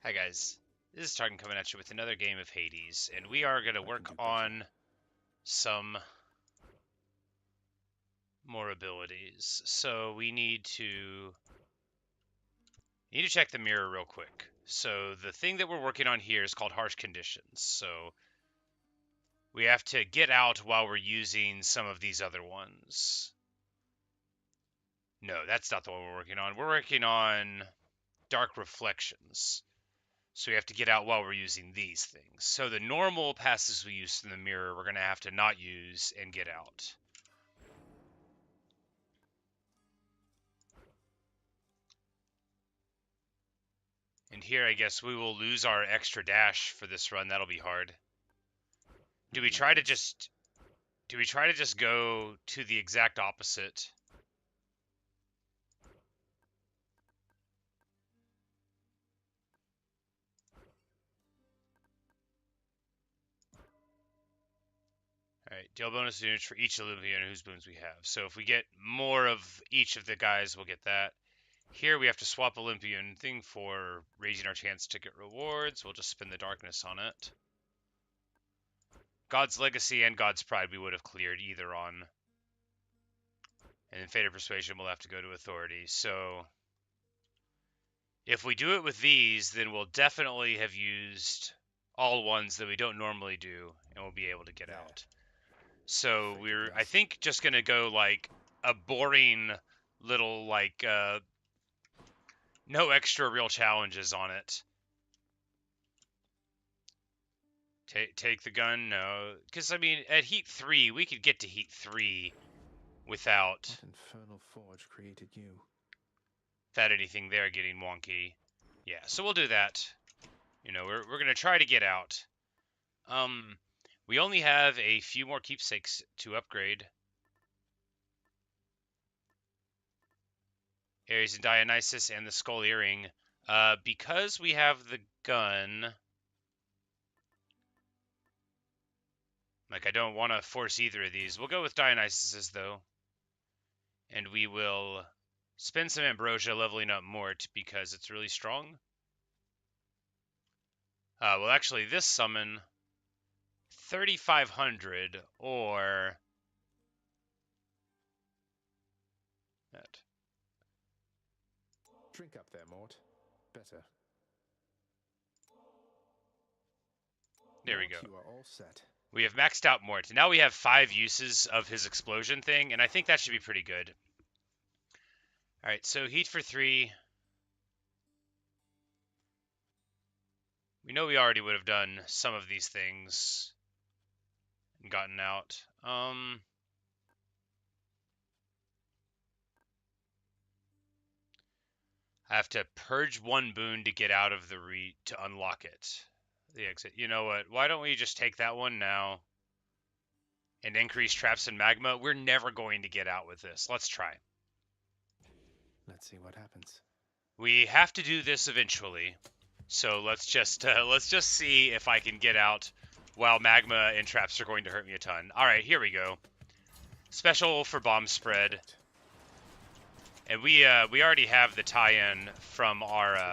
Hi guys, this is Tartan coming at you with another game of Hades, and we are going to work on some more abilities. So we need to check the mirror real quick. So the thing that we're working on here is called Harsh Conditions. So we have to get out while we're using some of these other ones. No, that's not the one we're working on. We're working on Dark Reflections. So we have to get out while we're using these things. So the normal passes we use in the mirror, we're going to have to not use and get out. And here, I guess we will lose our extra dash for this run. That'll be hard. Do we try to just go to the exact opposite? Alright, deal bonus units for each Olympian whose boons we have. So if we get more of each of the guys, we'll get that. Here we have to swap Olympian thing for raising our chance to get rewards. We'll just spin the darkness on it. God's Legacy and God's Pride we would have cleared either on. And then Fated Persuasion we'll have to go to Authority. So if we do it with these, then we'll definitely have used all ones that we don't normally do, and we'll be able to get out. So we're, I think, just going to go like a boring little, like, no extra real challenges on it. Take the gun? No. Because, I mean, at Heat 3, we could get to Heat 3 without... What infernal forge created you? Without anything there getting wonky. Yeah, so we'll do that. You know, we're going to try to get out. We only have a few more keepsakes to upgrade. Ares and Dionysus and the Skull Earring. Because we have the gun... Like, I don't want to force either of these. We'll go with Dionysus's, though. And we will spend some Ambrosia leveling up Mort because it's really strong. Well, actually, this summon 3,500 or that. Drink up there, Mort. Better. There we go. You are all set. We have maxed out Mort. Now we have 5 uses of his explosion thing, and I think that should be pretty good. Alright, so heat for 3. We know we already would have done some of these things and gotten out. I have to purge 1 boon to get out of the to unlock it. The exit. You know what? Why don't we just take that one now and increase traps and magma? We're never going to get out with this. Let's try. Let's see what happens. We have to do this eventually. So let's just see if I can get out while magma and traps are going to hurt me a ton. All right, here we go. Special for bomb spread. And we already have the tie-in from our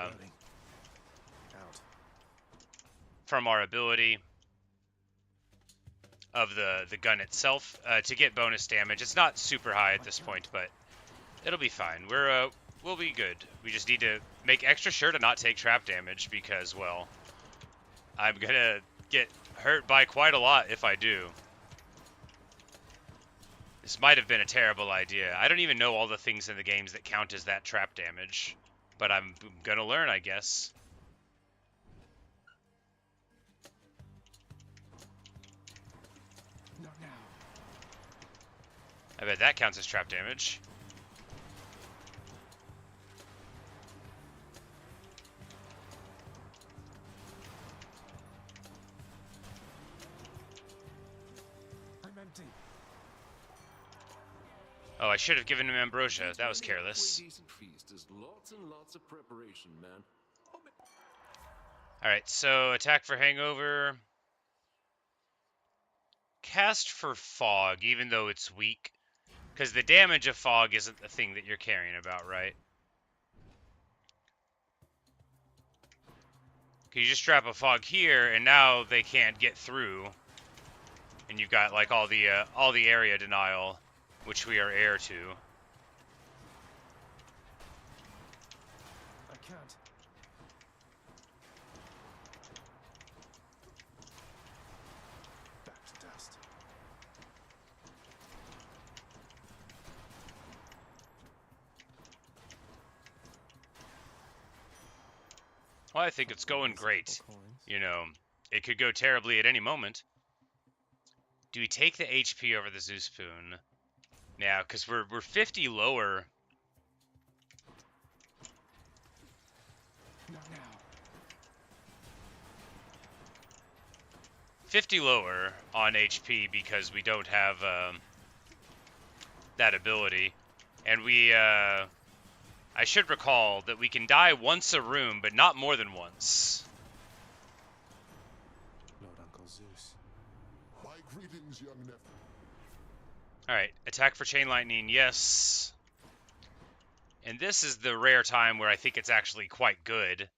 ability of the gun itself to get bonus damage. It's not super high at this point, but it'll be fine. We'll be good. We just need to make extra sure to not take trap damage because, well, I'm gonna get hurt by quite a lot if I do. This might have been a terrible idea. I don't even know all the things in the games that count as that trap damage, but I'm gonna learn, I guess. Not now. I bet that counts as trap damage. Oh, I should have given him ambrosia. That was careless. Alright, so attack for hangover. Cast for fog, even though it's weak. Because the damage of fog isn't the thing that you're caring about, right? You just drop a fog here, and now they can't get through. And you've got like all the area denial, which we are heir to. I can't. Back to dust. Well, I think it's going great. You know, it could go terribly at any moment. Do we take the HP over the Zeus Spoon? Yeah, because we're 50 lower. Not now. 50 lower on HP because we don't have that ability. And we, I should recall that we can die once a room, but not more than once. Lord Uncle Zeus. My greetings, young nephew. Alright, attack for Chain Lightning, yes. And this is the rare time where I think it's actually quite good.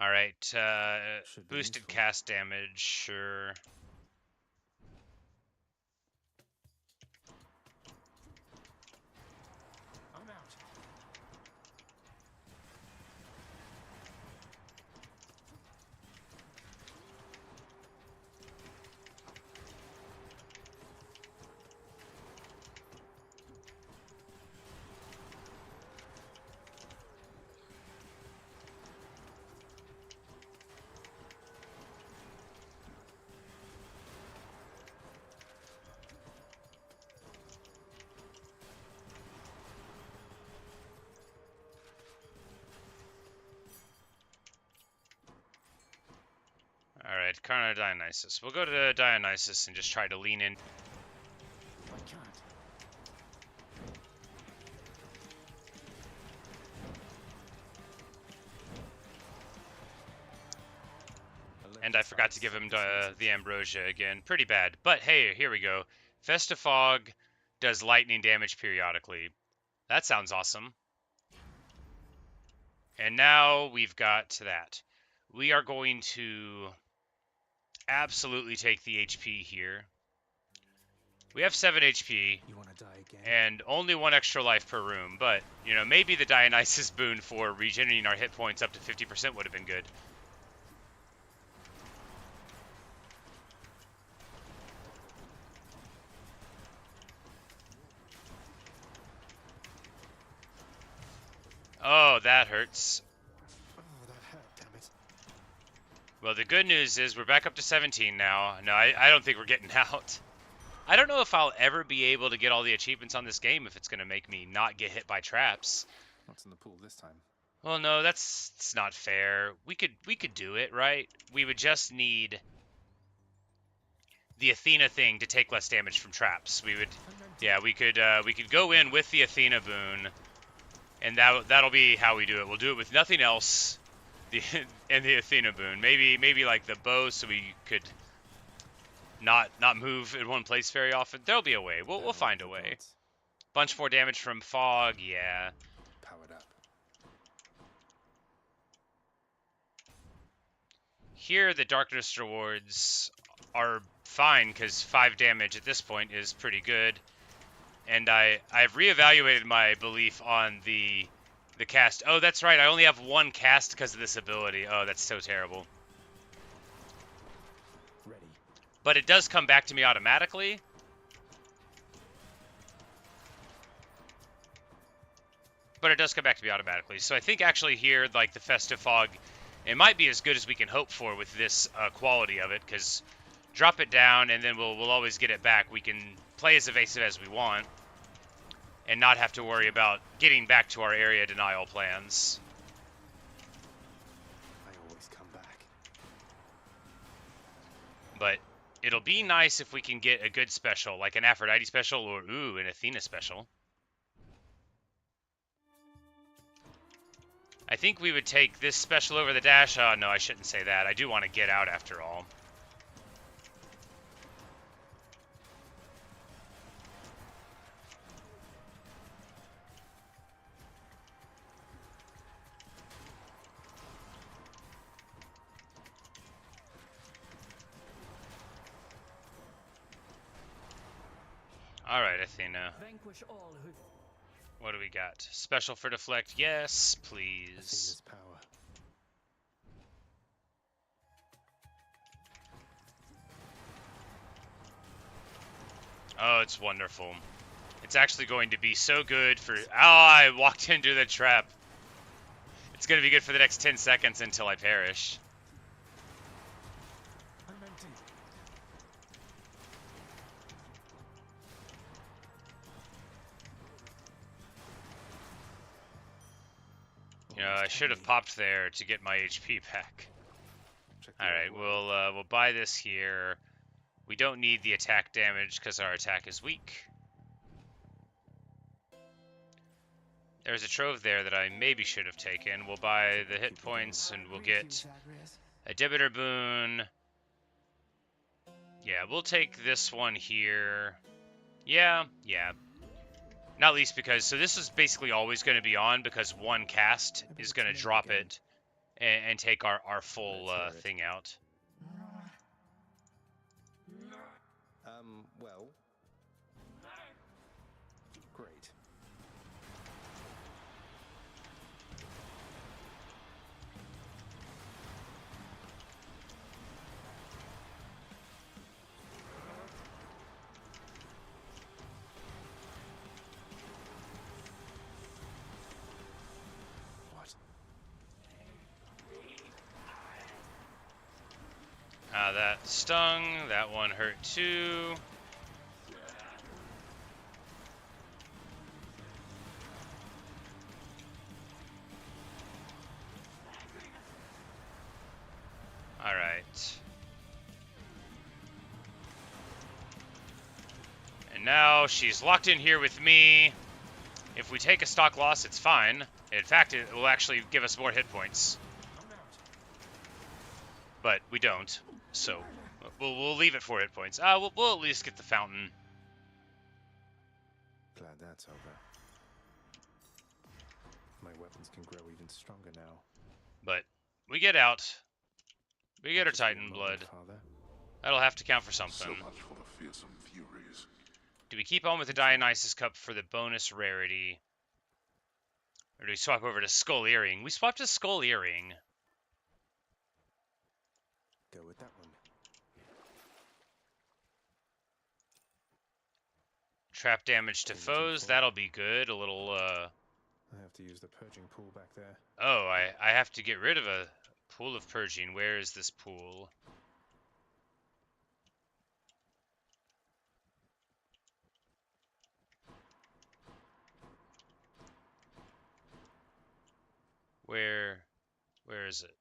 Alright, boosted useful. cast damage, sure. I'm out. Alright, Carno Dionysus. We'll go to Dionysus and just try to lean in. I can't. And I forgot to give him the Ambrosia again. Pretty bad. But hey, here we go. Festifog does lightning damage periodically. That sounds awesome. And now we've got that. We are going to absolutely take the HP here. We have 7 HP. You want to die again? And only 1 extra life per room. But, you know, maybe the Dionysus boon for regenerating our hit points up to 50% would have been good. Oh, that hurts. Oh, that hurt, damn it. Well, the good news is we're back up to 17 now. No, I don't think we're getting out. I don't know if I'll ever be able to get all the achievements on this game if it's going to make me not get hit by traps. What's in the pool this time? Well, no, it's not fair. We could do it, right? We would just need the Athena thing to take less damage from traps. We could go in with the Athena boon, and that'll be how we do it. We'll do it with nothing else, and the Athena boon. Maybe like the bow, so we could not move in one place very often. There'll be a way. We'll find a way. Bunch more damage from fog, yeah. Powered up. Here, the Darkness rewards are fine, because 5 damage at this point is pretty good. And I've reevaluated my belief on the cast. Oh, that's right, I only have 1 cast because of this ability. Oh, that's so terrible. Ready. But it does come back to me automatically. So I think actually here, like the Festive Fog, it might be as good as we can hope for with this quality of it, because drop it down and then we'll always get it back. We can play as evasive as we want and not have to worry about getting back to our area denial plans. I always come back. But it'll be nice if we can get a good special, like an Aphrodite special or, ooh, an Athena special. I think we would take this special over the dash. Oh, no, I shouldn't say that. I do want to get out after all. All right, Athena. Vanquish all who What do we got? Special for deflect? Yes, please. Athena's power. Oh, it's wonderful. It's actually going to be so good for... Oh, I walked into the trap. It's going to be good for the next 10 seconds until I perish. I'm empty. You know, I should have popped there to get my HP back. Check the All right, old we'll buy this here. We don't need the attack damage because our attack is weak. There's a trove there that I maybe should have taken. We'll buy the hit points and we'll get a Debitor boon. Yeah, we'll take this one here. Yeah. Not least because, so this is basically always going to be on because one cast is going to drop it and take our full thing out. Well. Great. What? That stung. That one hurt too. Alright. And now she's locked in here with me. If we take a stock loss, it's fine. In fact, it will actually give us more hit points. But we don't, so we'll leave it for hit points. We'll at least get the fountain. Glad that's over. My weapons can grow even stronger now. But we get out. We get our Just be a Titan moment, blood. Father. That'll have to count for So something. much for the fearsome furies. Do we keep on with the Dionysus Cup for the bonus rarity? Or do we swap over to Skull Earring? We swapped to Skull Earring. Go with that one. Trap damage to Damage foes, info. that'll be good. A little, I have to use the purging pool back there. Oh, I have to get rid of a pool of purging. Where is this pool? Where is it?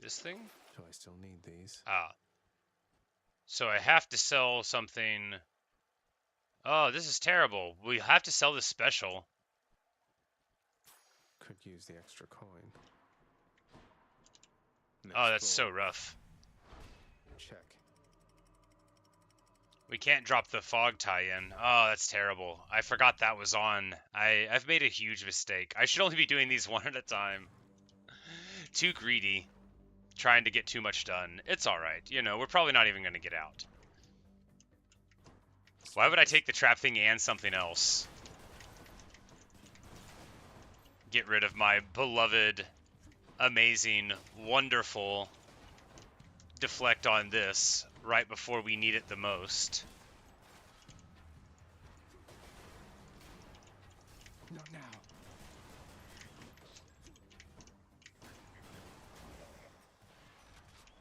This thing? Do I still need these? Ah. So I have to sell something. Oh, this is terrible. We have to sell this special. Could use the extra coin. Oh, that's Next so floor. rough. Check. We can't drop the fog tie-in. Oh, that's terrible. I forgot that was on. I've made a huge mistake. I should only be doing these one at a time. Too greedy. Trying to get too much done. It's alright. You know, we're probably not even going to get out. Why would I take the trap thing and something else? Get rid of my beloved, amazing, wonderful deflect on this right before we need it the most. Not now.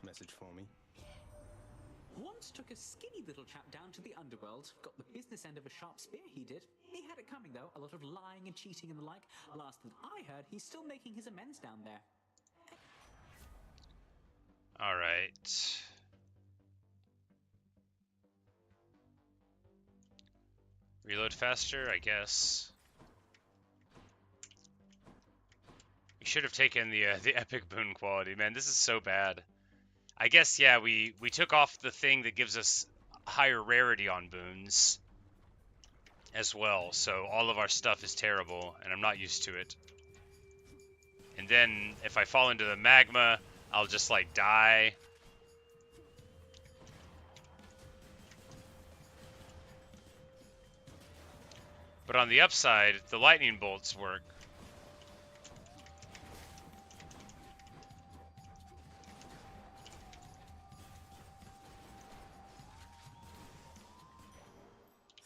Message for me. once took a skinny little chap down to the underworld. Got the business end of a sharp spear, he did. He had it coming, though. A lot of lying and cheating and the like. Last that I heard, he's still making his amends down there. Alright. Reload faster, I guess. We should have taken the epic boon quality. Man, this is so bad. I guess, yeah, we took off the thing that gives us higher rarity on boons as well, so all of our stuff is terrible, and I'm not used to it. And then, if I fall into the magma, I'll just, like, die. But on the upside, the lightning bolts work.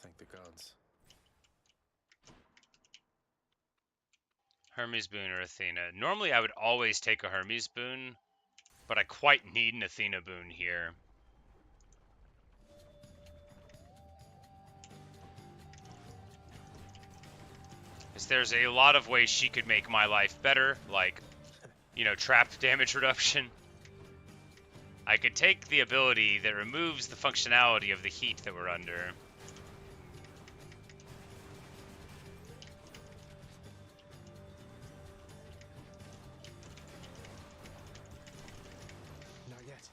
Thank the gods. Hermes boon or Athena. Normally I would always take a Hermes boon, but I quite need an Athena boon here. Because there's a lot of ways she could make my life better, like, you know, trap damage reduction. I could take the ability that removes the functionality of the heat that we're under. Not yet.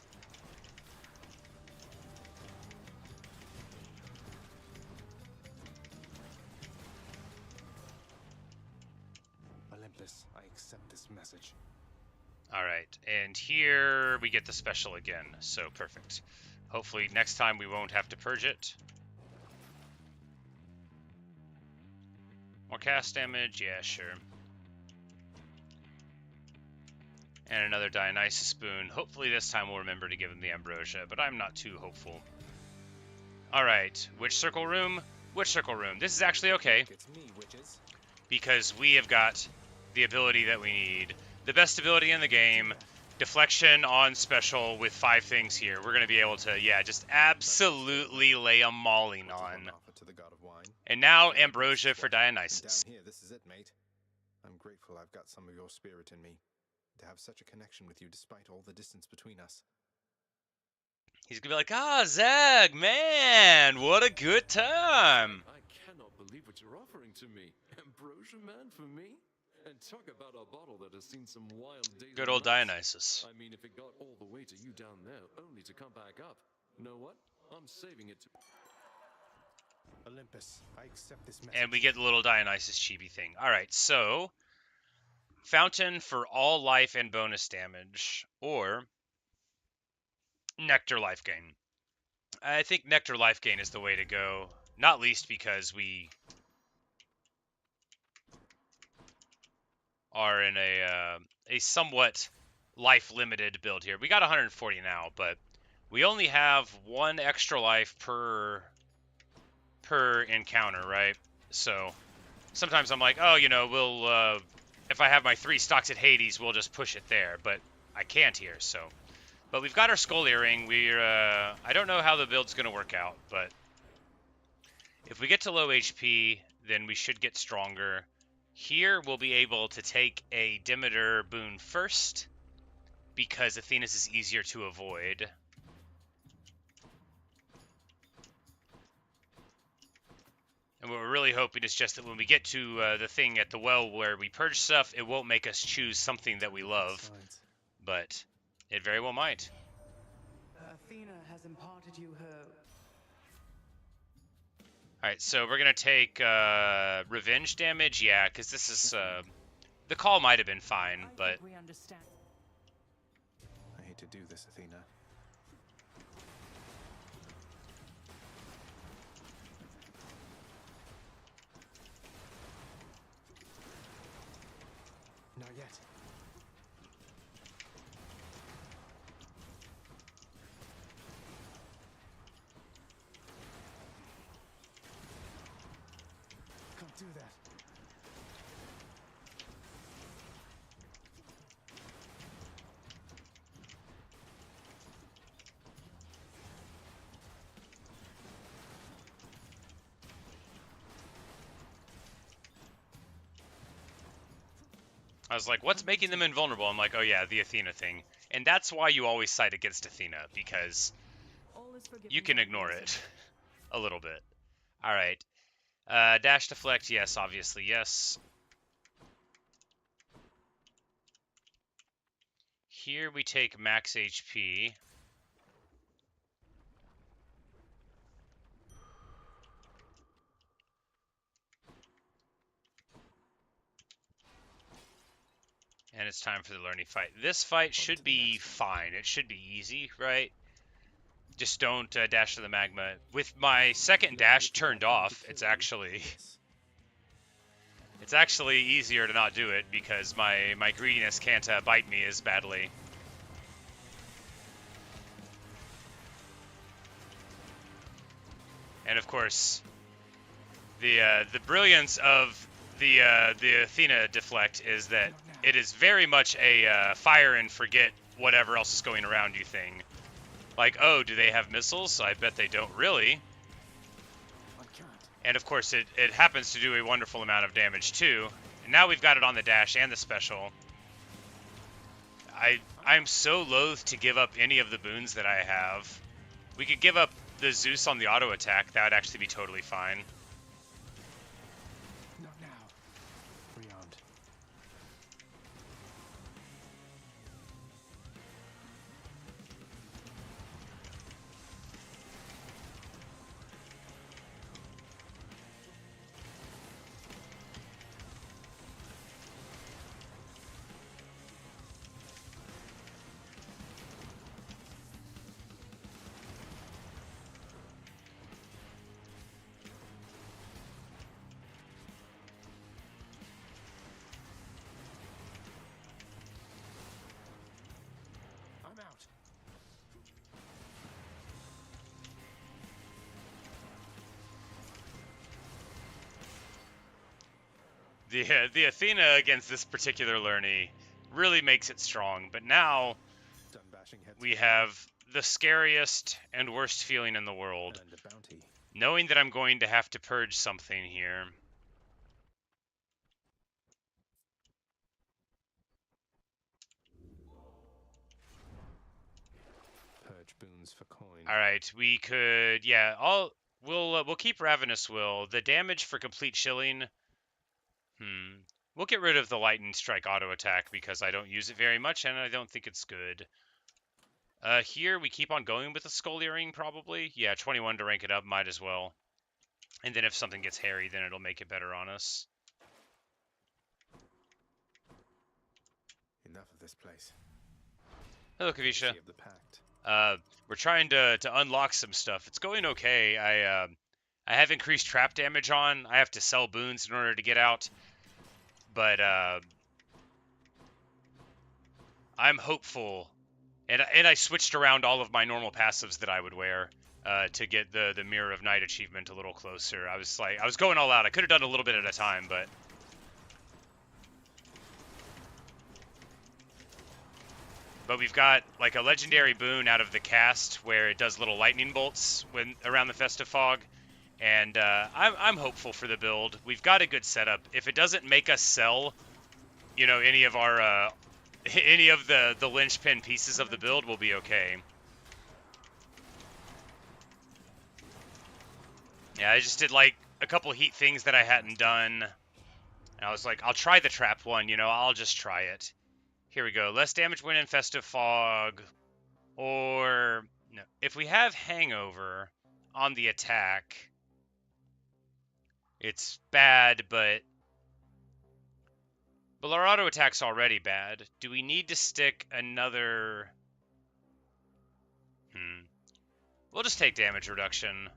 Olympus, I accept this message. Alright, and here we get the special again, so perfect. Hopefully next time we won't have to purge it. More cast damage? Yeah, sure. And another Dionysus boon. Hopefully this time we'll remember to give him the Ambrosia, but I'm not too hopeful. Alright, Witch Circle Room? Witch Circle Room. This is actually okay, It's me, witches. because we have got the ability that we need. The best ability in the game. Deflection on special with 5 things here. We're going to be able to, yeah, just absolutely lay a mauling on. Offer to the god of wine. And now Ambrosia for And Dionysus. down here, this is it, mate. I'm grateful I've got some of your spirit in me. To have such a connection with you despite all the distance between us. He's going to be like, ah, Zag, man, what a good time. I cannot believe what you're offering to me. Ambrosia, man, for me? And talk about a bottle that has seen some wild days. Good and old nights. Dionysus. I mean, if it got all the way to you down there, only to come back up. Know what? I'm saving it to... Olympus, I accept this message. And we get the little Dionysus chibi thing. Alright, so Fountain for all life and bonus damage, or Nectar life gain. I think Nectar life gain is the way to go, not least because we are in a somewhat life-limited build here. We got 140 now, but we only have 1 extra life per encounter, right? So sometimes I'm like, oh, you know, we'll if I have my 3 stocks at Hades, we'll just push it there, but I can't here, so. But we've got our Skull Earring. We're I don't know how the build's gonna work out, but if we get to low HP, then we should get stronger. Here we'll be able to take a Demeter boon first, because Athena's is easier to avoid. And what we're really hoping is just that when we get to the thing at the well where we purge stuff, it won't make us choose something that we love, Signs. but it very well might. Athena has imparted you her. Alright, so we're going to take revenge damage, yeah, because this is... the call might have been fine, I but... think we understand. I hate to do this, Athena. Not yet. Can't do that. I was like, what's making them invulnerable? I'm like, oh yeah, the Athena thing. And that's why you always fight against Athena, because All is forgiven. you can ignore it a little bit. Alright. Dash deflect, yes, obviously, yes. Here we take max HP. And it's time for the learning fight. This fight should be fine. It should be easy, right? Just don't dash to the magma. With my second dash turned off, it's actually It's actually easier to not do it because my greediness can't bite me as badly. And of course, the brilliance of the Athena deflect is that it is very much a fire and forget whatever else is going around you thing. Like, oh, do they have missiles? I bet they don't really. And of course, it happens to do a wonderful amount of damage too. And now we've got it on the dash and the special. I'm so loath to give up any of the boons that I have. We could give up the Zeus on the auto attack. That would actually be totally fine. Not now. Beyond. I'm out. The Athena against this particular Lerny really makes it strong. But now Done bashing heads we have the scariest and worst feeling in the world. and a bounty. Knowing that I'm going to have to purge something here. Purge boons for coin. All right, we could, yeah. We'll keep Ravenous Will. The damage for complete chilling. We'll get rid of the Lightning Strike auto attack because I don't use it very much and I don't think it's good. Here we keep on going with the Skull Earring probably. Yeah, 21 to rank it up, might as well. And then if something gets hairy, then it'll make it better on us. Enough of this place. Hello, Kavisha. Sea of the Pact. We're trying to unlock some stuff. It's going okay. I have increased trap damage on. I have to sell boons in order to get out. But I'm hopeful. And I switched around all of my normal passives that I would wear to get the Mirror of Night achievement a little closer. I was going all out. I could have done a little bit at a time, but we've got like a legendary boon out of the cast where it does little lightning bolts when around the Festive Fog, and I'm hopeful for the build. We've got a good setup. If it doesn't make us sell, you know, any of our any of the linchpin pieces of the build, we'll be okay. Yeah, I just did like a couple heat things that I hadn't done. And I was like, I'll try the trap one, you know, I'll just try it. Here we go. Less damage when in Festive Fog. Or, no. If we have Hangover on the attack, it's bad, but our auto attack's already bad. Do we need to stick another... We'll just take damage reduction.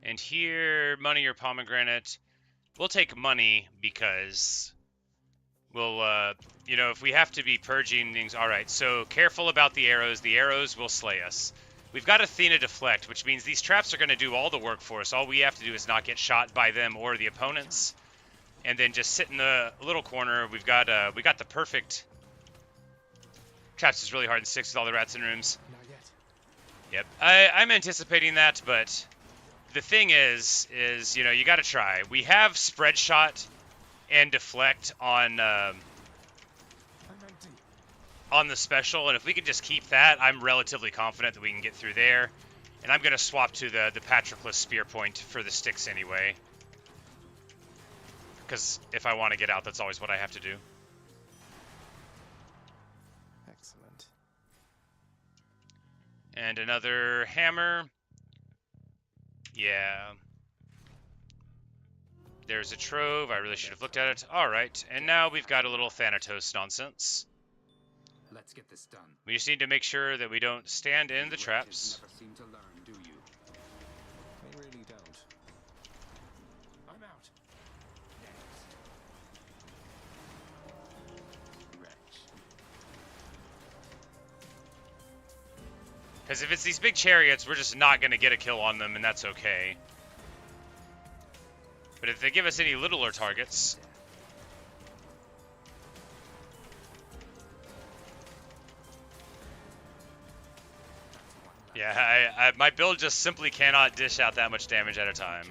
And here, money or pomegranate. We'll take money because we'll, you know, if we have to be purging things. All right, so careful about the arrows. The arrows will slay us. We've got Athena deflect, which means these traps are going to do all the work for us. All we have to do is not get shot by them or the opponents, and then just sit in the little corner. We got the perfect. Traps is really hard in 6 with all the rats in rooms. Not yet. Yep, I'm anticipating that, but the thing is you know, you got to try. We have spread shot and deflect on I'm empty. on the special, and if we can just keep that, I'm relatively confident that we can get through there. And I'm going to swap to the Patroclus Spear Point for the sticks anyway. Because if I want to get out, that's always what I have to do. Excellent. And another hammer. Yeah. There's a trove. I really should have looked at it. All right. And now we've got a little Thanatos nonsense. Let's get this done. We just need to make sure that we don't stand in the traps. Never seem to learn, do you? They really don't. Because if it's these big chariots, we're just not going to get a kill on them, and that's okay. But if they give us any littler targets... Yeah, my build just simply cannot dish out that much damage at a time.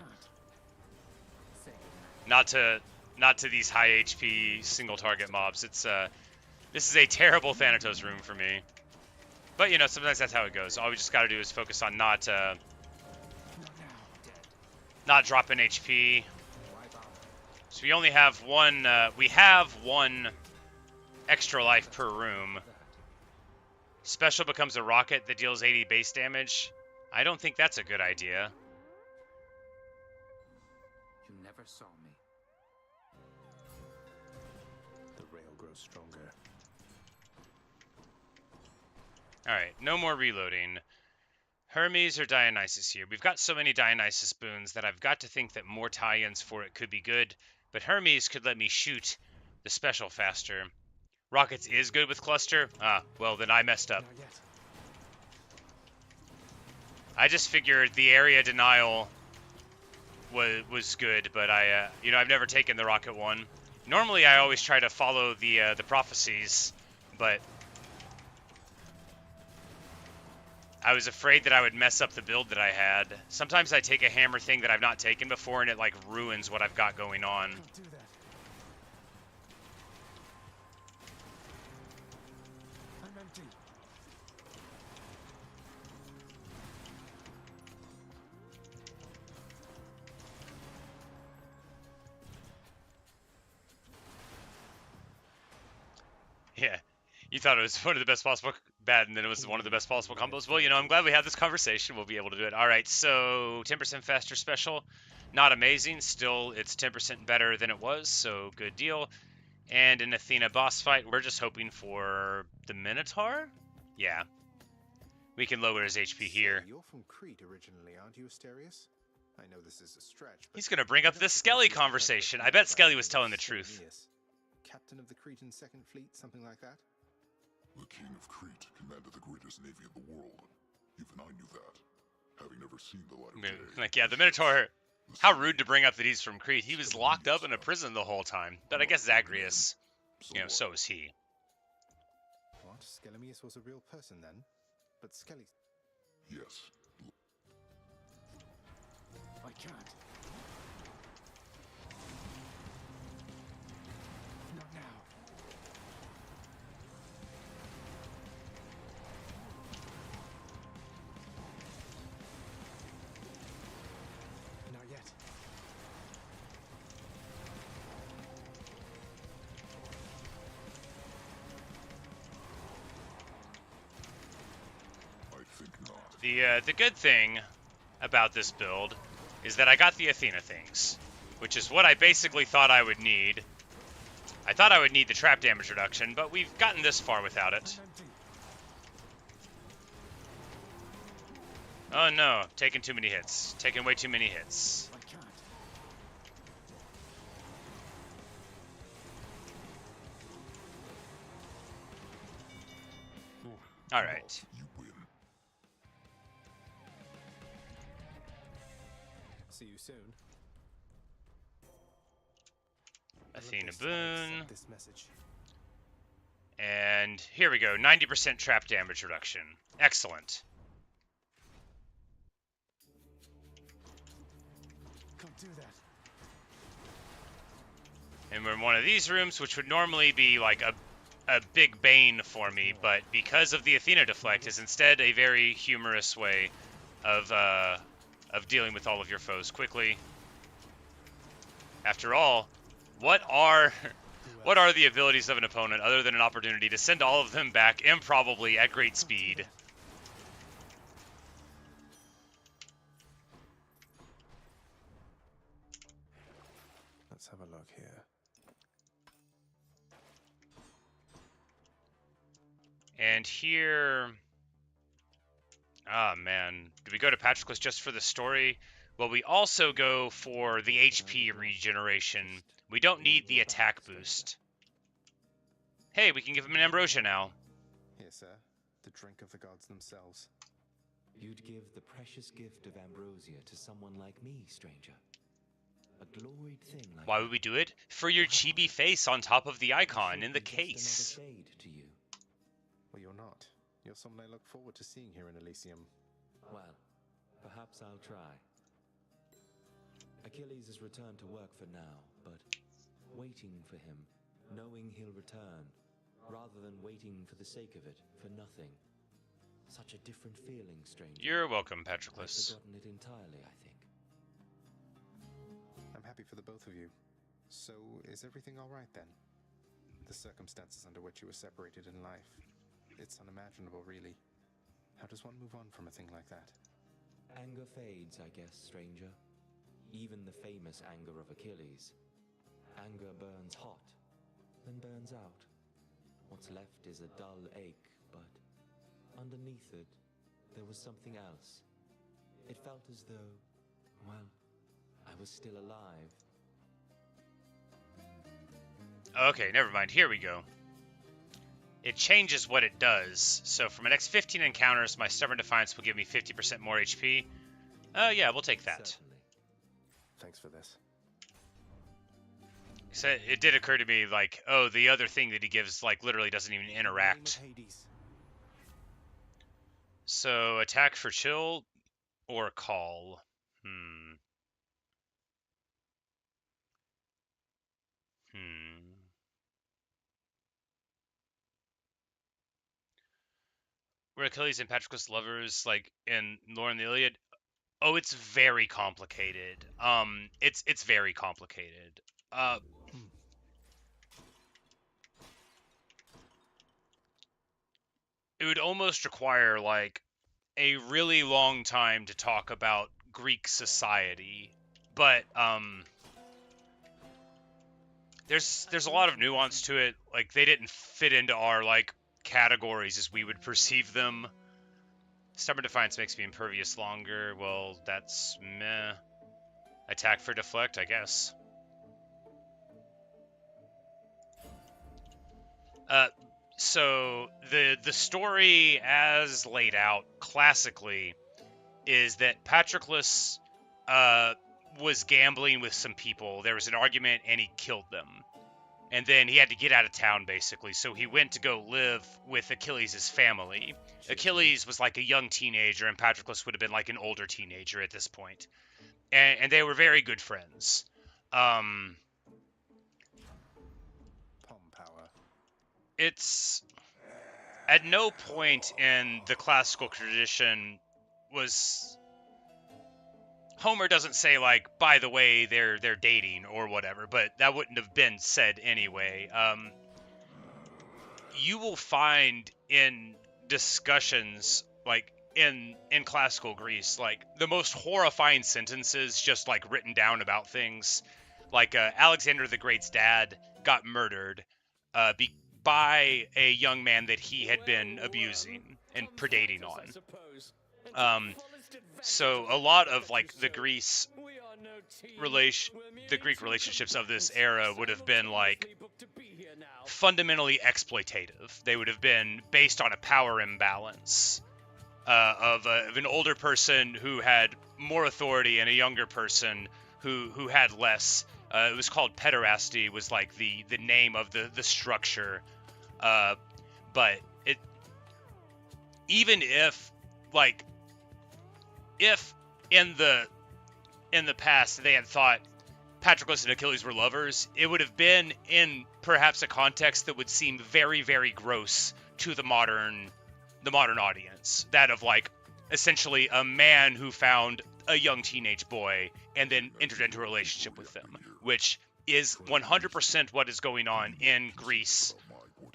Not to these high HP single target mobs. It's this is a terrible Thanatos room for me. But you know, sometimes that's how it goes. All we just got to do is focus on not dropping HP. So we only have one. We have one extra life per room. Special becomes a rocket that deals 80 base damage. I don't think that's a good idea. You never saw me. The rail grows stronger. Alright, no more reloading. Hermes or Dionysus here. We've got so many Dionysus boons that I've got to think that more tie-ins for it could be good, but Hermes could let me shoot the special faster. Rockets is good with cluster? Ah, well then I messed up. I just figured the area denial was good, but I've never taken the rocket one. Normally I always try to follow the prophecies, but I was afraid that I would mess up the build that I had. Sometimes I take a hammer thing that I've not taken before and it like ruins what I've got going on. Yeah, you thought it was one of the best possible bad, and then it was one of the best possible combos. Well, you know, I'm glad we had this conversation. We'll be able to do it. All right, so 10% faster special, not amazing. Still, it's 10% better than it was, so good deal. And an Athena boss fight, we're just hoping for the Minotaur. Yeah, we can lower his HP here. Say, you're from Crete originally, aren't you, Asterius? I know this is a stretch. But He's gonna bring up this Skelly conversation. I bet Skelly was telling the truth. Captain of the Cretan Second Fleet, something like that? The King of Crete commanded the greatest navy in the world. Even I knew that, having never seen the light of day. Like, yeah, the Minotaur. How rude to bring up that he's from Crete. He was locked up in a prison the whole time. But I guess Zagreus, you know, so is he. What? Skelemius was a real person then? But Skelly... Yes. I can't. Not now. Not yet. I think not. The good thing about this build is that I got the Athena things, which is what I basically thought I would need. I thought I would need the trap damage reduction, but we've gotten this far without it. Oh no, taking too many hits. Taking way too many hits. I can't. Alright. You win. See you soon. Athena boon. This message. And here we go, 90% trap damage reduction. Excellent. Can't do that. And we're in one of these rooms, which would normally be like a big bane for me, but because of the Athena deflect, is instead a very humorous way of dealing with all of your foes quickly. After all, what are the abilities of an opponent other than an opportunity to send all of them back improbably at great speed? Let's have a look here. And here... Ah, man. Do we go to Patroclus just for the story? Well, we also go for the HP regeneration. We don't need the attack boost. Hey, we can give him an Ambrosia now. Here, sir. The drink of the gods themselves. You'd give the precious gift of ambrosia to someone like me, stranger. A gloried thing like Why would we do it? For your chibi face on top of the icon in the case. Another shade to you. Well, you're not. You're someone I look forward to seeing here in Elysium. Well, perhaps I'll try. Achilles has returned to work for now, but waiting for him, knowing he'll return, rather than waiting for the sake of it, for nothing. Such a different feeling, stranger. You're welcome, I've Patroclus. forgotten it entirely, I think. I'm happy for the both of you. So, is everything all right then? The circumstances under which you were separated in life. It's unimaginable, really. How does one move on from a thing like that? Anger fades, I guess, stranger. Even the famous anger of Achilles. Anger burns hot, then burns out. What's left is a dull ache, but underneath it, there was something else. It felt as though, well, I was still alive. Okay, never mind. Here we go. It changes what it does. So for my next 15 encounters, my Stubborn Defiance will give me 50% more HP. Yeah, we'll take that. Certainly. Thanks for this. So it did occur to me, like, oh, the other thing that he gives, like, literally doesn't even interact. Hades. So attack for chill or call. Were Achilles and Patroclus lovers, like, in Lore and the Iliad? Oh, it's very complicated. It's very complicated. It would almost require, like, a really long time to talk about Greek society, but there's a lot of nuance to it. Like, they didn't fit into our, like, categories as we would perceive them. Stubborn Defiance makes me impervious longer. Well, that's meh. Attack for deflect, I guess. So the story as laid out classically is that Patroclus was gambling with some people. There was an argument and he killed them. And then he had to get out of town, basically. So he went to go live with Achilles' family. Achilles was like a young teenager, and Patroclus would have been like an older teenager at this point. And they were very good friends. Palm power. It's... At no point in the classical tradition was... Homer doesn't say, like, by the way, they're dating or whatever, but that wouldn't have been said anyway. You will find in discussions, like, in classical Greece, like, the most horrifying sentences just, like, written down about things. Like, Alexander the Great's dad got murdered by a young man that he had been abusing and predating on. So a lot of, like, the Greek relationships of this era would have been, like, fundamentally exploitative. They would have been based on a power imbalance of an older person who had more authority and a younger person who had less. It was called pederasty, was like the name of the structure. But it, even if, like, if in the past they had thought Patroclus and Achilles were lovers, it would have been in perhaps a context that would seem very, very gross to the modern audience. That of, like, essentially a man who found a young teenage boy and then entered into a relationship with them, which is 100% what is going on in Greece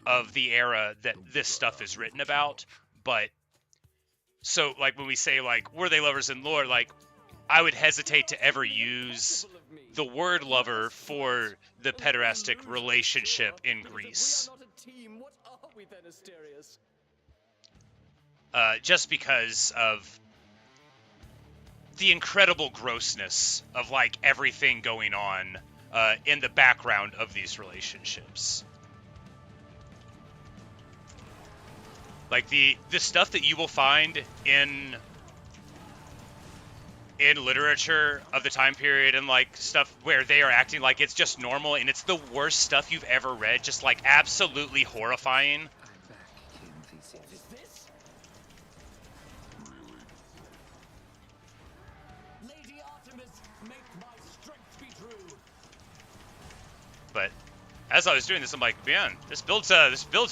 of the era that this stuff is written about. But so, like, when we say, like, were they lovers in lore, like, I would hesitate to ever use the word lover for the pederastic relationship in Greece. Just because of the incredible grossness of, like, everything going on in the background of these relationships. Like, the stuff that you will find in in literature of the time period and like stuff where they are acting like it's just normal and it's the worst stuff you've ever read, just like absolutely horrifying. I'm back, King Theseus. Is this? Lady Artemis, make my strength be true. But as I was doing this, I'm like, man, this build's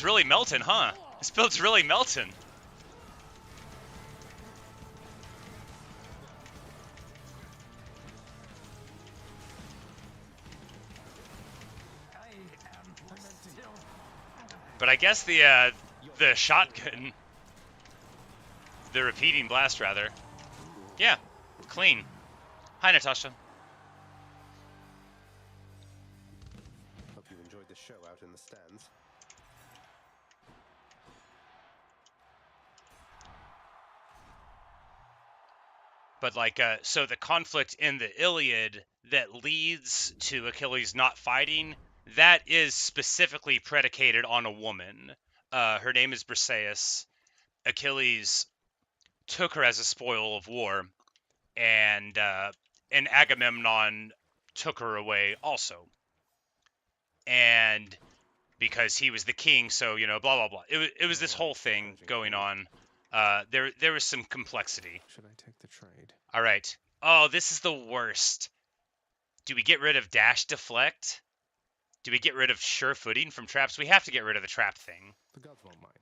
really melting, huh? This build's really melting. But I guess the shotgun, the repeating blast rather, yeah, clean. Hi, Natasha. Hope you enjoyed the show out in the stands. But like, so the conflict in the Iliad that leads to Achilles not fighting, that is specifically predicated on a woman. Her name is Briseis. Achilles took her as a spoil of war, and Agamemnon took her away also. And because he was the king, so, you know, blah, blah, blah. It was this whole thing going on. There was some complexity. Should I take the trade? All right. Oh, this is the worst. Do we get rid of dash deflect? Do we get rid of sure footing from traps? We have to get rid of the trap thing. The gods won't mind.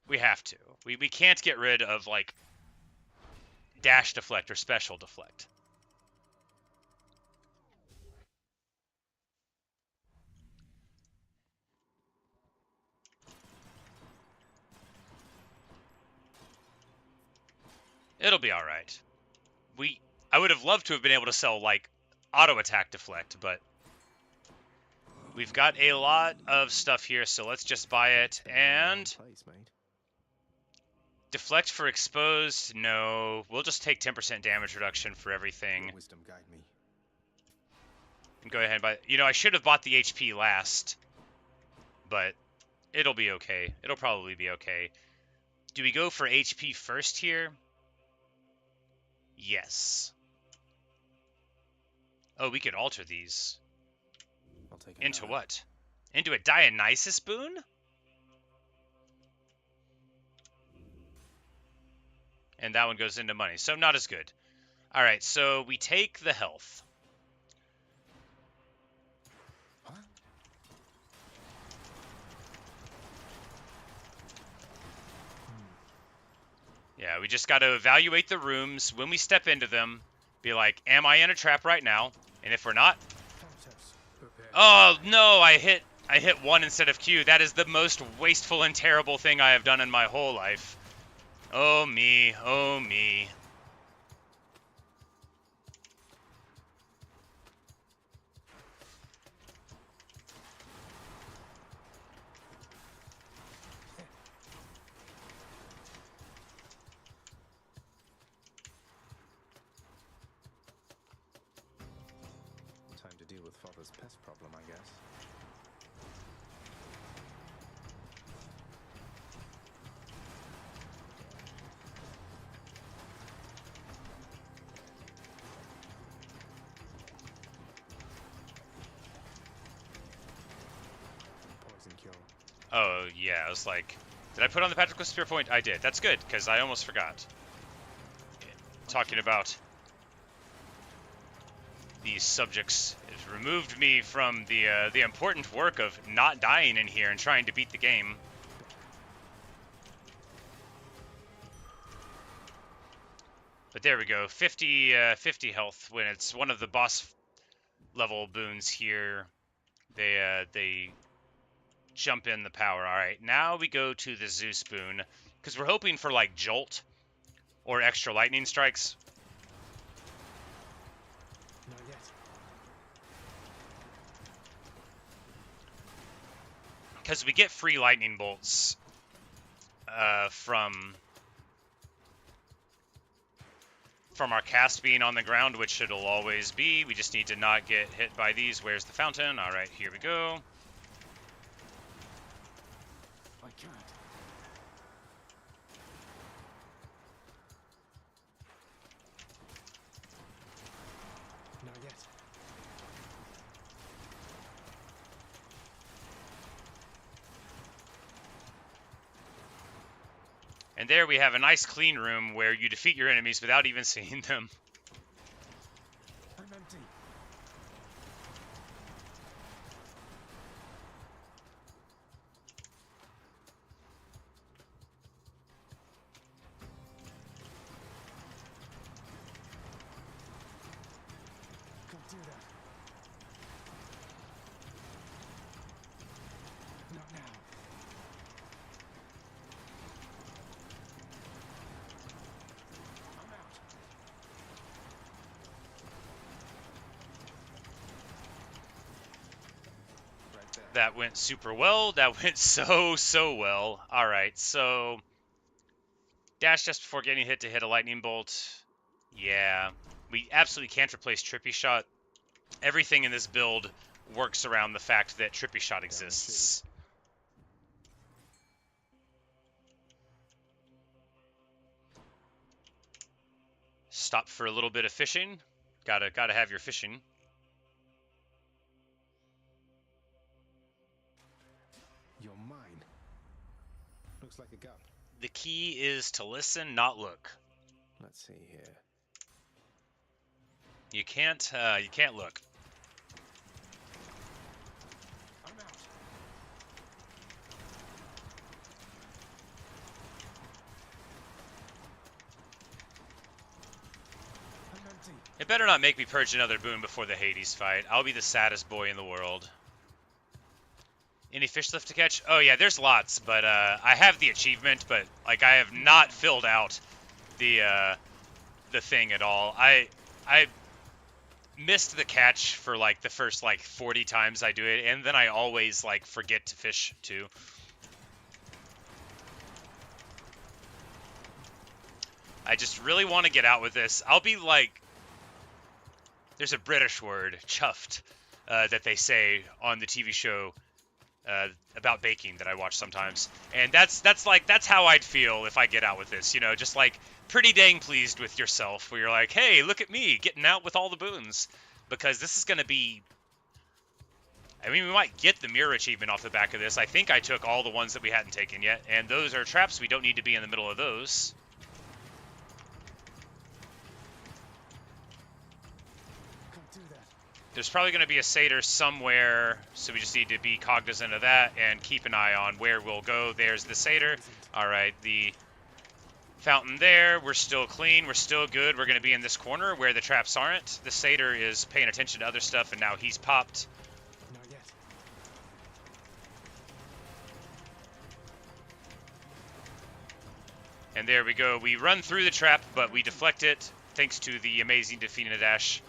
We have to. We can't get rid of, like, dash deflect or special deflect. It'll be all right. I would have loved to have been able to sell, like, auto attack deflect, but we've got a lot of stuff here, so let's just buy it. And Place, mate. deflect for exposed? No. We'll just take 10% damage reduction for everything. Your wisdom guide me. And go ahead and buy. You know, I should have bought the HP last, but it'll be okay. It'll probably be okay. Do we go for HP first here? Yes. Oh, we could alter these. I'll take it Into now. what? Into a Dionysus boon? And that one goes into money, so not as good. All right, so we take the health. Huh? Yeah, we just got to evaluate the rooms when we step into them. Be like, am I in a trap right now? And if we're not, Thanatos, prepare. oh no, I hit 1 instead of Q. That is the most wasteful and terrible thing I have done in my whole life. Oh me, oh me. Time to deal with father's pest problem, I guess. Poison cure. Oh yeah, I was like, did I put on the Patroclus Spear Point? I did. That's good, because I almost forgot. Talking about these subjects has removed me from the important work of not dying in here and trying to beat the game. But there we go, 50 health when it's one of the boss level boons here. They jump in the power. All right, now we go to the Zeus boon because we're hoping for like Jolt or extra lightning strikes. Not yet. Because we get free lightning bolts from our cast being on the ground, which it'll always be. We just need to not get hit by these. Where's the fountain? All right, here we go. I can't. And there we have a nice clean room where you defeat your enemies without even seeing them. I'm empty. Can't do that. Not now. I'm out. Right there. That went super well. That went so well. All right, so dash just before getting hit to hit a lightning bolt. Yeah, we absolutely can't replace Trippy Shot. Everything in this build works around the fact that Trippy Shot exists. Stop for a little bit of fishing. Gotta have your fishing. You're mine. Looks like a gut. The key is to listen, not look. Let's see here. You can't look. I'm out. I'm empty. It better not make me purge another boon before the Hades fight. I'll be the saddest boy in the world. Any fish left to catch? Oh yeah, there's lots, but I have the achievement, but like I have not filled out the thing at all. I missed the catch for like the first like 40 times I do it, and then I always like forget to fish too. I just really want to get out with this. I'll be like, there's a British word, chuffed, that they say on the TV show about baking that I watch sometimes, and that's how I'd feel if I get out with this, you know, just like pretty dang pleased with yourself, where you're like, hey, look at me getting out with all the boons, because this is gonna be, I mean, we might get the mirror achievement off the back of this. I think I took all the ones that we hadn't taken yet, and those are traps. We don't need to be in the middle of those. Can't do that. There's probably going to be a satyr somewhere, so we just need to be cognizant of that and keep an eye on where we'll go. There's the satyr. All right, the fountain there. We're still clean. We're still good. We're going to be in this corner where the traps aren't. The satyr is paying attention to other stuff, and now he's popped. Not yet. And there we go. We run through the trap, but we deflect it thanks to the amazing Defina dash.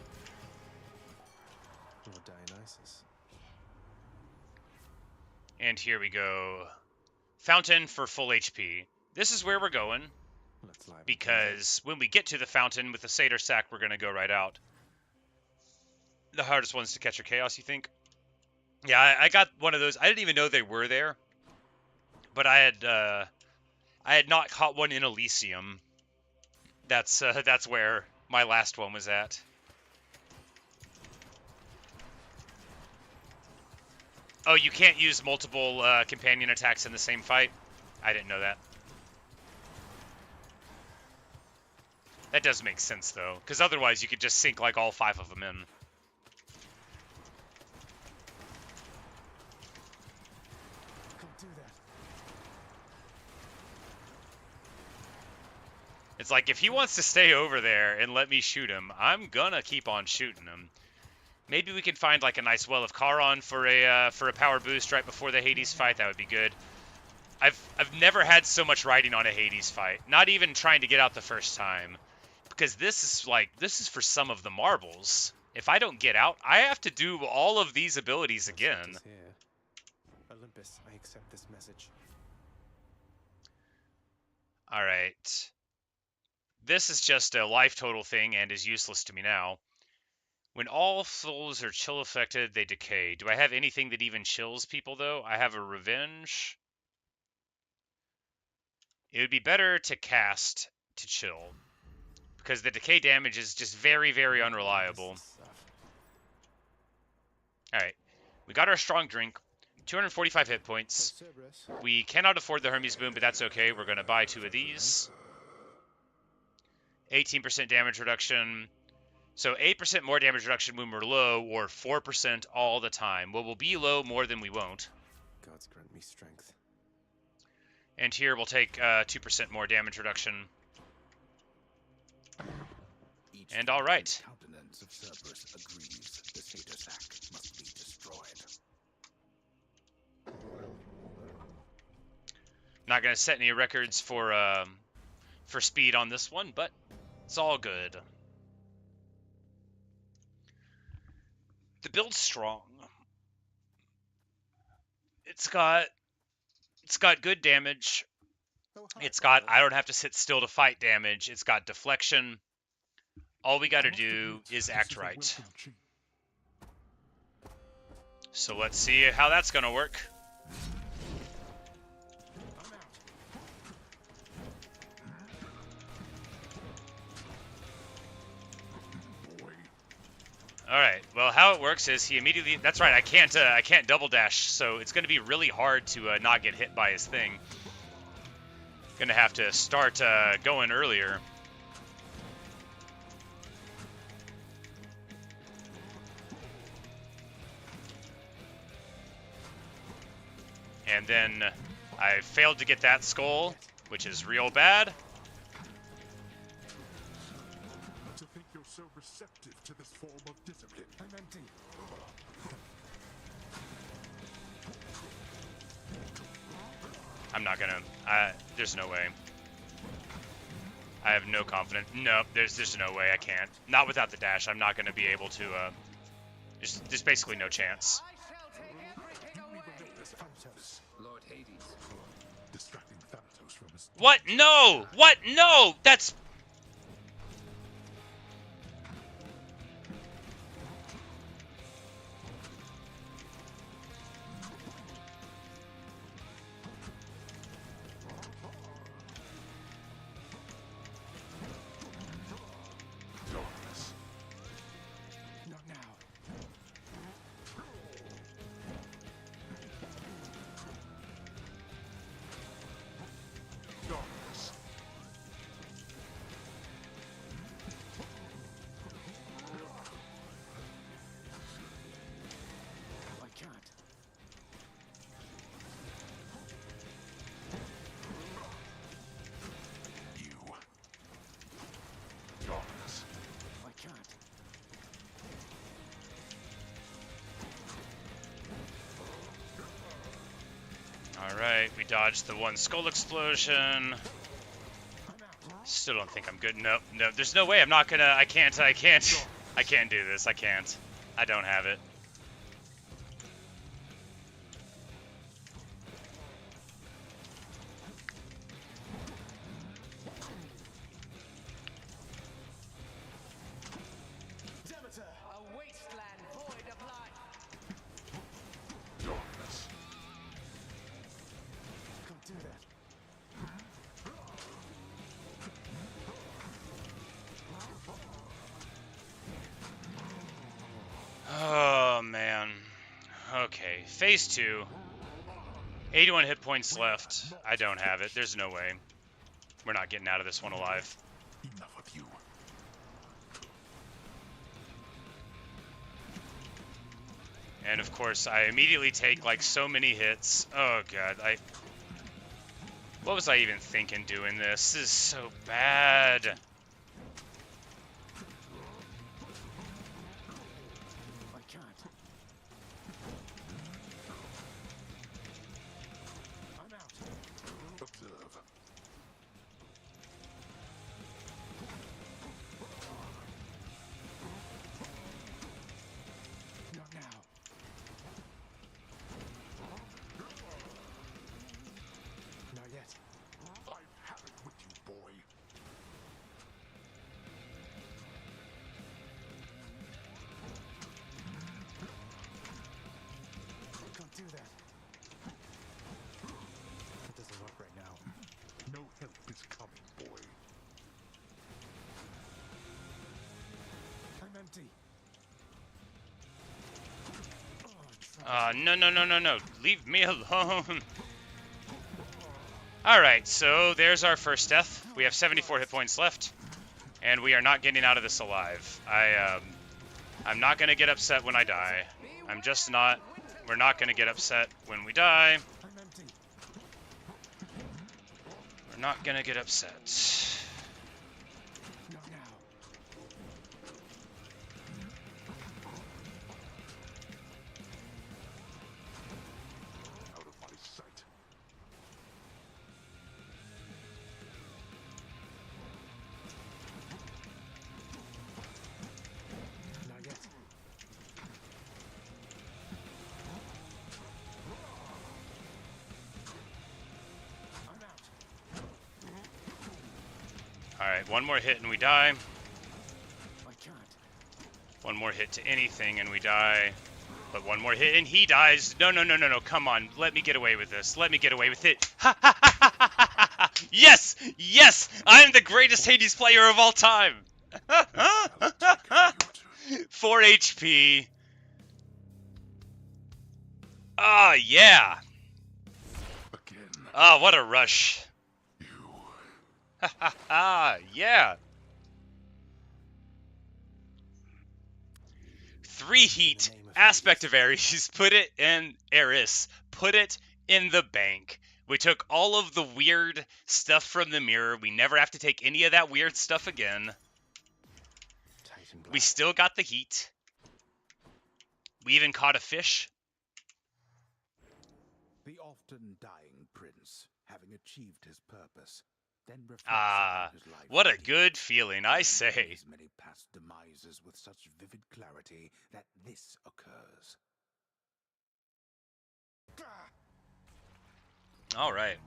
Or Dionysus. And here we go. Fountain for full HP. This is where we're going, Let's liven things up. because when we get to the fountain with the satyr sack, we're going to go right out. The hardest ones to catch are chaos, you think? Yeah, I got one of those. I didn't even know they were there, but I had not caught one in Elysium. That's where my last one was at. Oh, you can't use multiple companion attacks in the same fight? I didn't know that. That does make sense, though, because otherwise you could just sink like all 5 of them in. Can't do that. It's like, if he wants to stay over there and let me shoot him, I'm gonna keep on shooting him. Maybe we can find like a nice Well of Charon for a power boost right before the Hades fight. That would be good. I've never had so much riding on a Hades fight. Not even trying to get out the first time, because this is for some of the marbles. If I don't get out, I have to do all of these abilities Our again. sight is here. Olympus, I accept this message. All right. This is just a life total thing and is useless to me now. When all souls are chill affected, they decay. Do I have anything that even chills people, though? I have a revenge. It would be better to cast to chill, because the decay damage is just very, very unreliable. This stuff. All right. We got our strong drink. 245 hit points. Cerberus. We cannot afford the Hermes boom, but that's okay. We're going to buy 2 of these. 18% damage reduction. So 8% more damage reduction when we're low, or 4% all the time. Well, we'll be low more than we won't. Gods grant me strength. And here we'll take 2% more damage reduction. And all right. Countenance of Cerberus agrees. The Satyr Sack must be destroyed. Not going to set any records for speed on this one, but it's all good. The build's strong. It's got good damage. It's got I don't have to sit still to fight damage. It's got deflection. All we got to do is act right. So let's see how that's going to work. All right. Well, how it works is he immediately. That's right. I can't double dash, so it's going to be really hard to not get hit by his thing. Going to have to start going earlier. And then I failed to get that skull, which is real bad. To think you're so receptive to this form of discipline. I'm empty. I'm not gonna. There's no way. I have no confidence. No, there's no way. I can't. Not without the dash. I'm not gonna be able to. There's basically no chance. Thanatos. Lord Hades. Distracting Thanatos from his... What? No! What? No! That's. Not now. I can't. You. Darkness. I can't. Alright, we dodged the one skull explosion. Still don't think I'm good. No, there's no way. I'm not gonna. I can't do this. I can't. I don't have it. Demeter! A wasteland void of life. Darkness. Can't do that. Oh, man. Okay, phase 2. 81 hit points left. I don't have it. There's no way. We're not getting out of this one alive. Enough of you. And of course, I immediately take like so many hits. Oh god, what was I even thinking doing this? This is so bad. I can't. I'm out. Observe. Not now. Not yet. I've had it with you, boy. No, no, no, no, no. Leave me alone. Alright, so there's our first death. We have 74 hit points left. And we are not getting out of this alive. I'm not going to get upset when I die. I'm just not. We're not going to get upset when we die. I'm empty. We're not going to get upset. Not now. Out of my sight. Not yet. I'm out. Alright, one more hit and we die. I can't. One more hit to anything and we die. But one more hit and he dies. No, no, no, no, no. Come on. Let me get away with this. Let me get away with it. Ha ha ha ha ha ha ha. Yes! Yes! I'm the greatest Hades player of all time! 4 HP. Ah, yeah. Again. Ah, what a rush. You. Ha ha ha. Yeah. 3 heat. Aspect of Ares. Put it in Eris. Put it in the bank. We took all of the weird stuff from the mirror. We never have to take any of that weird stuff again. Titan We Blast. still got the heat. We even caught a fish. The often dying prince, having achieved his purpose, then reflects Ah, upon his life what a and good feeling, I remembers say. his many past demises with such vivid clarity that this occurs. All right.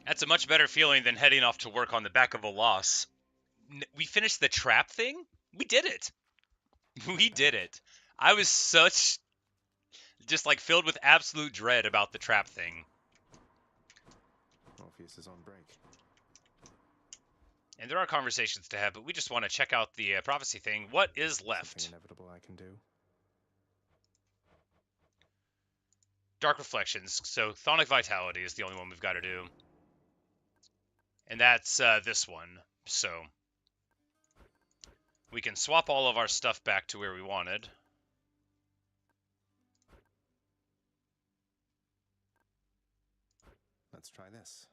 That's a much better feeling than heading off to work on the back of a loss. We finished the trap thing? We did it. We did it. I was just like filled with absolute dread about the trap thing. Morpheus is on break. And there are conversations to have, but we just want to check out the prophecy thing. What is left? Something inevitable I can do. Dark Reflections. So Chthonic Vitality is the only one we've got to do. And that's this one. So we can swap all of our stuff back to where we wanted. Let's try this.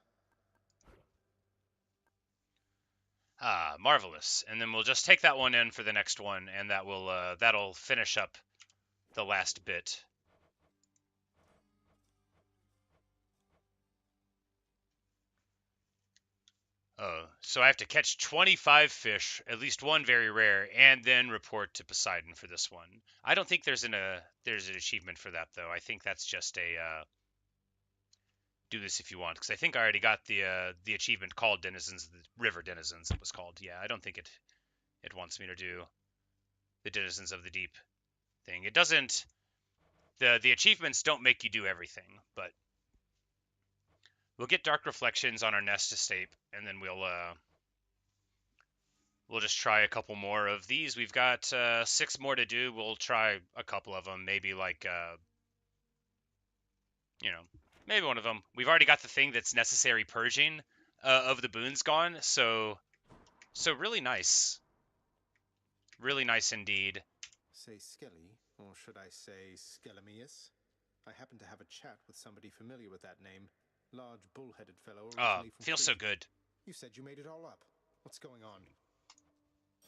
Ah, marvelous. And then we'll just take that one in for the next one, and that will that'll finish up the last bit. Oh, so I have to catch 25 fish, at least one very rare, and then report to Poseidon for this one. I don't think there's an achievement for that though. I think that's just a do this if you want, because I think I already got the achievement called Denizens, the River Denizens. It was called. Yeah, I don't think it wants me to do the Denizens of the Deep thing. It doesn't. The achievements don't make you do everything, but we'll get Dark Reflections on our Nest Estate, and then we'll just try a couple more of these. We've got 6 more to do. We'll try a couple of them, maybe like you know, maybe one of them. We've already got the thing that's necessary purging of the boons gone, so really nice. Really nice indeed. Say Skelly, or should I say Skelemius? I happen to have a chat with somebody familiar with that name. Large, bull-headed fellow Oh, originally from feels so Crete. good. You said you made it all up. What's going on?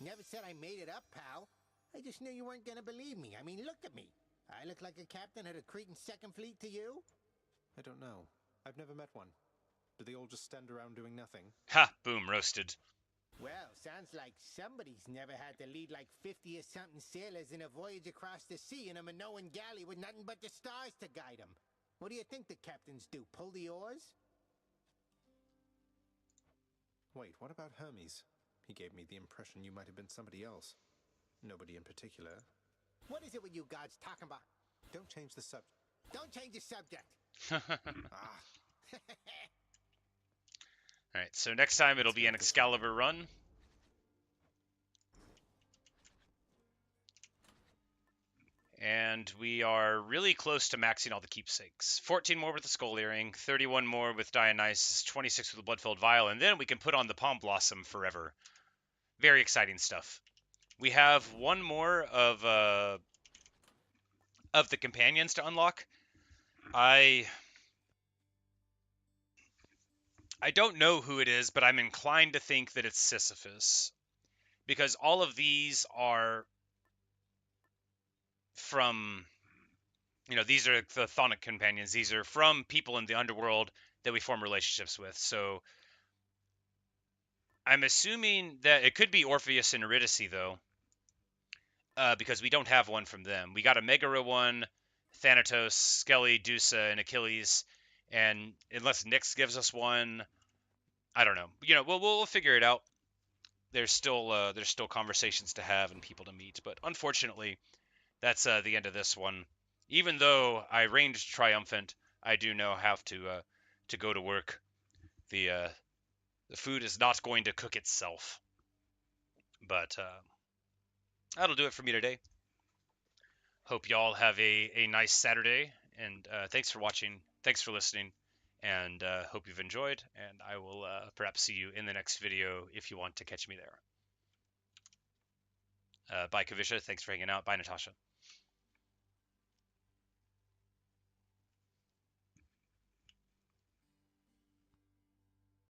Never said I made it up, pal. I just knew you weren't gonna believe me. I mean, look at me. I look like a captain of the Cretan Second Fleet to you? I don't know. I've never met one. Do they all just stand around doing nothing? Ha! Boom, roasted. Well, sounds like somebody's never had to lead like 50 or something sailors in a voyage across the sea in a Minoan galley with nothing but the stars to guide them. What do you think the captains do? Pull the oars? Wait, what about Hermes? He gave me the impression you might have been somebody else. Nobody in particular. What is it with you gods talking about? Don't change the subject. Don't change the subject. Ah, Alright, so next time it'll be an Excalibur run. And we are really close to maxing all the keepsakes. 14 more with the Skull Earring, 31 more with Dionysus, 26 with the Blood-Filled Vial, and then we can put on the Palm Blossom forever. Very exciting stuff. We have one more of the companions to unlock. I don't know who it is, but I'm inclined to think that it's Sisyphus. Because all of these are from, these are the Chthonic companions. These are from people in the underworld that we form relationships with. So I'm assuming that it could be Orpheus and Eurydice, though, because we don't have one from them. We got a Megara one, Thanatos, Skelly, Dusa, and Achilles. And unless Nyx gives us one, I don't know. We'll figure it out. There's still conversations to have and people to meet, but unfortunately, that's the end of this one. Even though I reigned triumphant, I do now have to go to work. The food is not going to cook itself, but that'll do it for me today. Hope y'all have a nice Saturday, and thanks for watching. Thanks for listening, and hope you've enjoyed. And I will perhaps see you in the next video if you want to catch me there. Bye, Kavisha. Thanks for hanging out. Bye, Natasha.